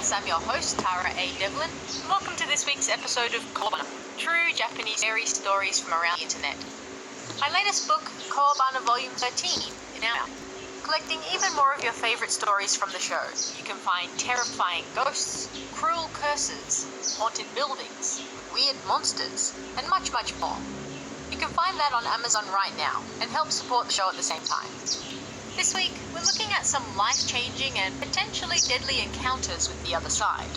Yes, I'm your host, Tara A. Devlin. Welcome to this week's episode of Kobana, true Japanese fairy stories from around the internet. My latest book, Kobana Volume 13, is now out, collecting even more of your favorite stories from the show. You can find terrifying ghosts, cruel curses, haunted buildings, weird monsters, and much, much more. You can find that on Amazon right now and help support the show at the same time. This week, we're looking at some life-changing and potentially deadly encounters with the other side.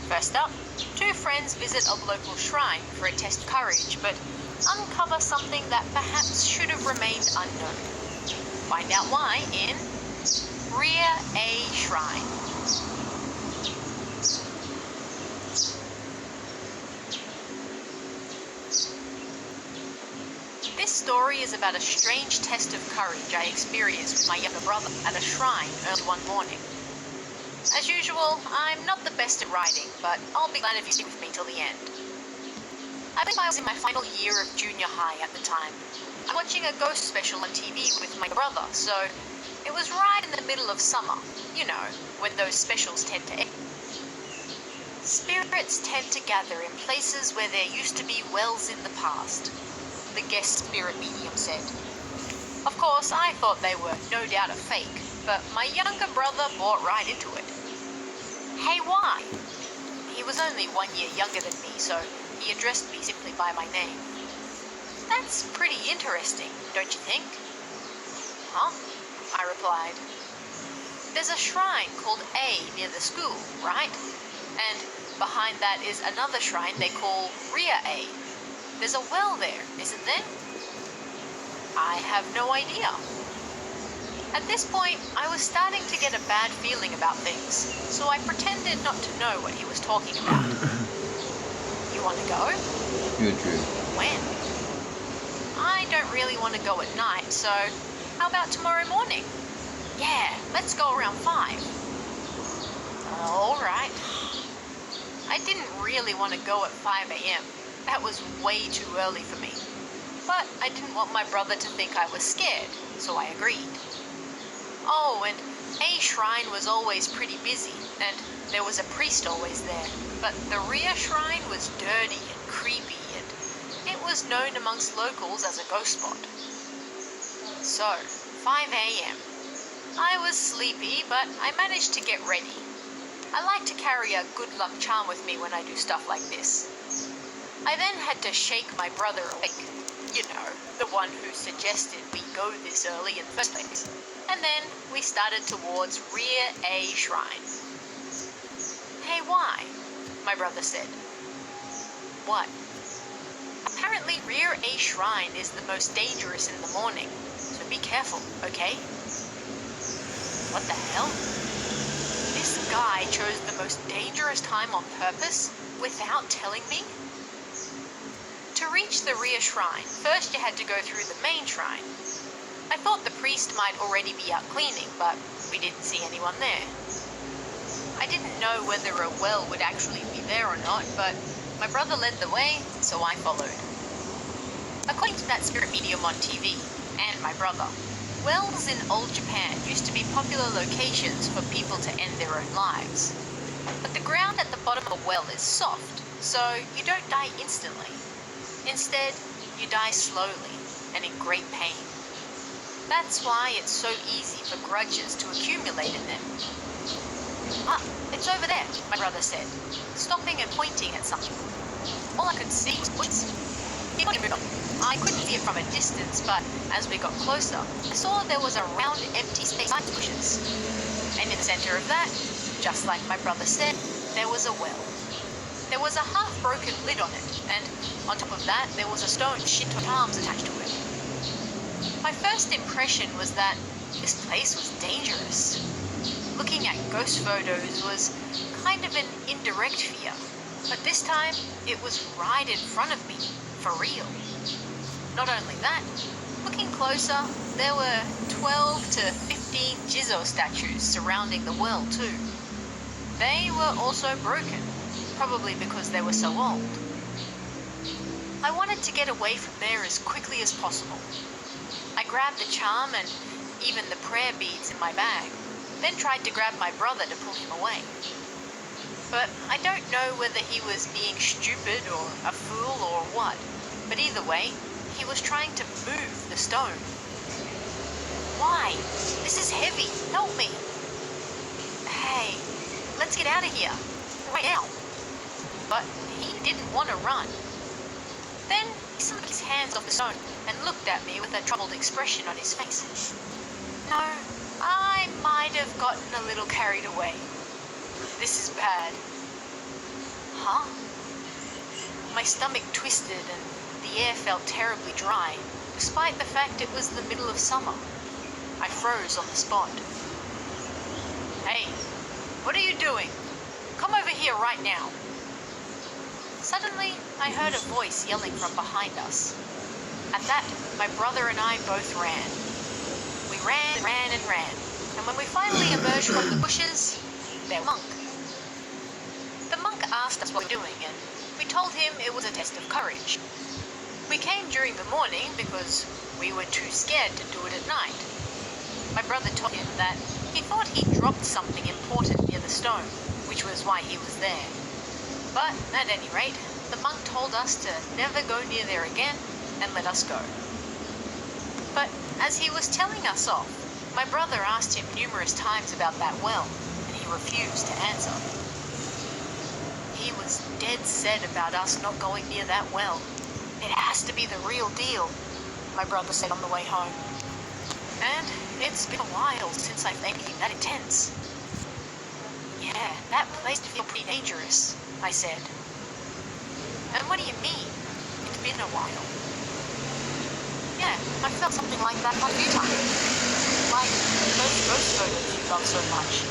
First up, two friends visit a local shrine for a test of courage, but uncover something that perhaps should have remained unknown. Find out why in Earache Shrine. This story is about a strange test of courage I experienced with my younger brother at a shrine early one morning. As usual, I'm not the best at writing, but I'll be glad if you stick with me till the end. I believe I was in my final year of junior high at the time. I'm watching a ghost special on TV with my brother, so it was right in the middle of summer. You know, when those specials tend to end. Spirits tend to gather in places where there used to be wells in the past, the guest spirit medium said. Of course, I thought they were no doubt a fake, but my younger brother bought right into it. Hey, why? He was only 1 year younger than me, so he addressed me simply by my name. That's pretty interesting, don't you think? Huh? I replied. There's a shrine called A near the school, right? And behind that is another shrine they call Earache. There's a well there, isn't there? I have no idea. At this point, I was starting to get a bad feeling about things, so I pretended not to know what he was talking about. You want to go? Good. When? I don't really want to go at night, so how about tomorrow morning? Yeah, let's go around 5. All right. I didn't really want to go at 5 a.m. That was way too early for me. But I didn't want my brother to think I was scared, so I agreed. Oh, and A shrine was always pretty busy, and there was a priest always there. But the Earache shrine was dirty and creepy, and it was known amongst locals as a ghost spot. So, 5 a.m. I was sleepy, but I managed to get ready. I like to carry a good luck charm with me when I do stuff like this. I then had to shake my brother awake. You know, the one who suggested we go this early in the first place. And then we started towards Earache Shrine. Hey, why? My brother said. What? Apparently Earache Shrine is the most dangerous in the morning, so be careful, okay? What the hell? This guy chose the most dangerous time on purpose without telling me? To reach the Earache Shrine, first you had to go through the main shrine. I thought the priest might already be out cleaning, but we didn't see anyone there. I didn't know whether a well would actually be there or not, but my brother led the way, so I followed. According to that spirit medium on TV, and my brother, wells in old Japan used to be popular locations for people to end their own lives. But the ground at the bottom of a well is soft, so you don't die instantly. Instead, you die slowly and in great pain. That's why it's so easy for grudges to accumulate in them. Ah, it's over there, my brother said, stopping and pointing at something. All I could see was woods. He moved on. I couldn't see it from a distance, but as we got closer, I saw there was a round empty space behind bushes. And in the center of that, just like my brother said, there was a well. There was a half-broken lid on it, and on top of that, there was a stone with Shinto palms attached to it. My first impression was that this place was dangerous. Looking at ghost photos was kind of an indirect fear, but this time, it was right in front of me, for real. Not only that, looking closer, there were 12 to 15 Jizo statues surrounding the well too. They were also broken, probably because they were so old. I wanted to get away from there as quickly as possible. I grabbed the charm and even the prayer beads in my bag, then tried to grab my brother to pull him away. But I don't know whether he was being stupid or a fool or what. But either way, he was trying to move the stone. Why? This is heavy. Help me. Hey, let's get out of here. Right now. But he didn't want to run. Then he slipped his hands off the stone and looked at me with a troubled expression on his face. No, I might have gotten a little carried away. This is bad. Huh? My stomach twisted and the air felt terribly dry, despite the fact it was the middle of summer. I froze on the spot. Hey, what are you doing? Come over here right now. Suddenly, I heard a voice yelling from behind us. At that, my brother and I both ran. We ran and ran and ran, and when we finally emerged from the bushes, there was a monk. The monk asked us what we were doing, and we told him it was a test of courage. We came during the morning because we were too scared to do it at night. My brother told him that he thought he dropped something important near the stone, which was why he was there. But at any rate, the monk told us to never go near there again and let us go. But as he was telling us off, my brother asked him numerous times about that well, and he refused to answer. He was dead set about us not going near that well. It has to be the real deal, my brother said on the way home. And it's been a while since I've made anything that intense. Yeah, that place feels pretty dangerous, I said. And what do you mean? It's been a while. Yeah, I felt something like that quite a few times. Like those ghost photos you love so much.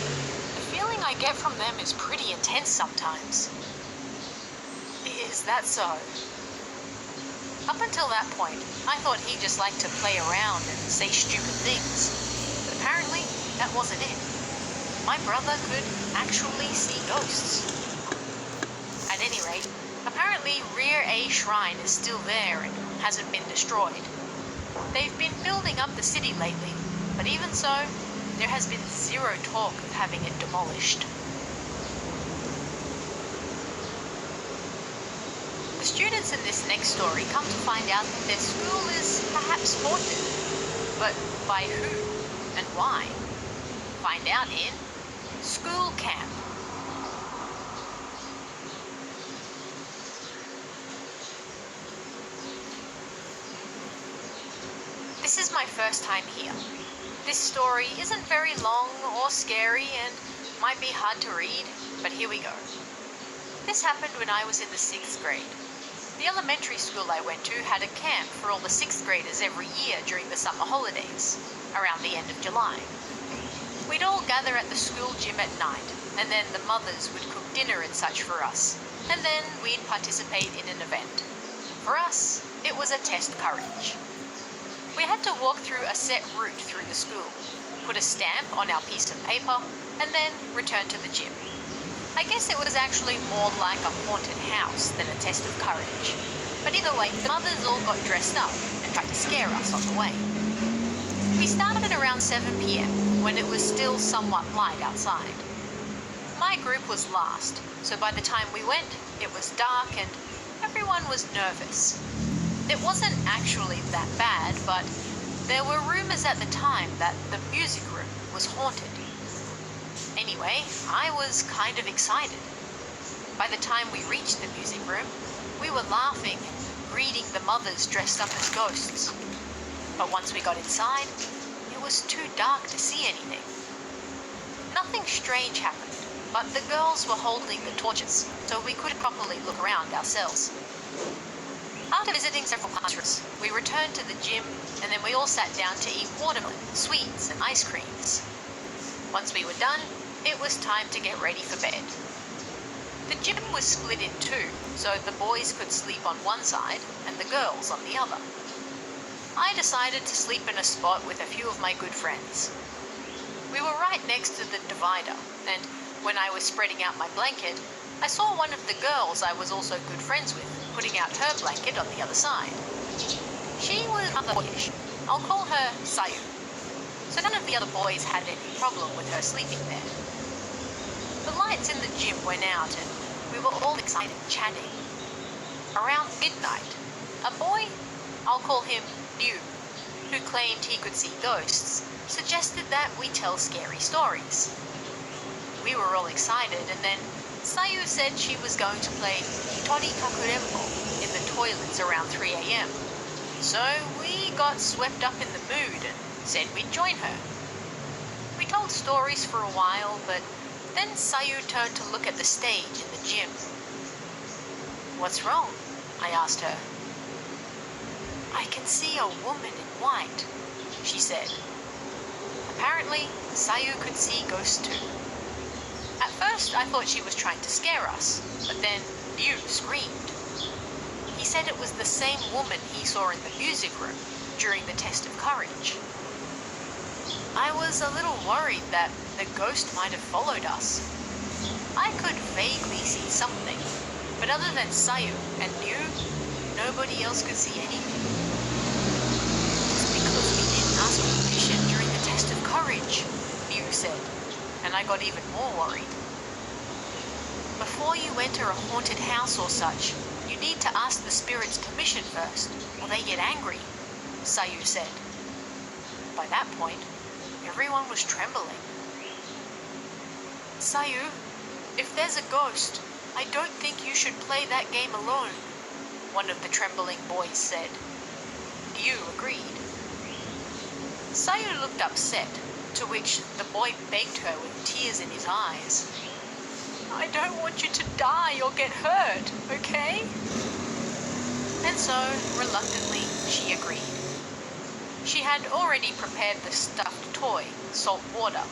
The feeling I get from them is pretty intense sometimes. Is that so? Up until that point, I thought he just liked to play around and say stupid things. But apparently, that wasn't it. My brother could actually see ghosts. At any rate, apparently Rear A Shrine is still there and hasn't been destroyed. They've been building up the city lately, but even so, there has been zero talk of having it demolished. The students in this next story come to find out that their school is perhaps haunted. But by who and why? Find out in School Camp. This is my first time here. This story isn't very long or scary and might be hard to read, but here we go. This happened when I was in the 6th grade. The elementary school I went to had a camp for all the 6th graders every year during the summer holidays, around the end of July. We'd all gather at the school gym at night, and then the mothers would cook dinner and such for us, and then we'd participate in an event. For us, it was a test courage. We had to walk through a set route through the school, put a stamp on our piece of paper, and then return to the gym. I guess it was actually more like a haunted house than a test of courage. But either way, the mothers all got dressed up and tried to scare us on the way. We started at around 7 p.m. when it was still somewhat light outside. My group was last, so by the time we went, it was dark and everyone was nervous. It wasn't actually that bad, but there were rumors at the time that the music room was haunted. Anyway, I was kind of excited. By the time we reached the music room, we were laughing and greeting the mothers dressed up as ghosts. But once we got inside, it was too dark to see anything. Nothing strange happened, but the girls were holding the torches, so we couldn't properly look around ourselves. After visiting several classrooms, we returned to the gym, and then we all sat down to eat watermelon, sweets, and ice creams. Once we were done, it was time to get ready for bed. The gym was split in two, so the boys could sleep on one side and the girls on the other. I decided to sleep in a spot with a few of my good friends. We were right next to the divider, and when I was spreading out my blanket, I saw one of the girls I was also good friends with putting out her blanket on the other side. She was rather boyish. I'll call her Sayu. So none of the other boys had any problem with her sleeping there. The lights in the gym went out and we were all excited chatting. Around midnight, a boy, I'll call him Liu, who claimed he could see ghosts, suggested that we tell scary stories. We were all excited, and then Sayu said she was going to play Hitori Kakurembo in the toilets around 3 a.m. So we got swept up in the mood and said we'd join her. We told stories for a while, but then Sayu turned to look at the stage in the gym. "What's wrong?" I asked her. "I can see a woman in white," she said. Apparently, Sayu could see ghosts too. At first, I thought she was trying to scare us, but then Liu screamed. He said it was the same woman he saw in the music room during the test of courage. I was a little worried that the ghost might have followed us. I could vaguely see something, but other than Sayu and Liu, nobody else could see anything. "It's because we didn't ask permission during the test of courage," Liu said, and I got even more worried. "Before you enter a haunted house or such, you need to ask the spirits permission first, or they get angry," Sayu said. By that point, everyone was trembling. "Sayu, if there's a ghost, I don't think you should play that game alone," one of the trembling boys said. Liu agreed. Sayu looked upset, to which the boy begged her with tears in his eyes. "I don't want you to die or get hurt, okay?" And so, reluctantly, she agreed. She had already prepared the stuffed toy, salt water,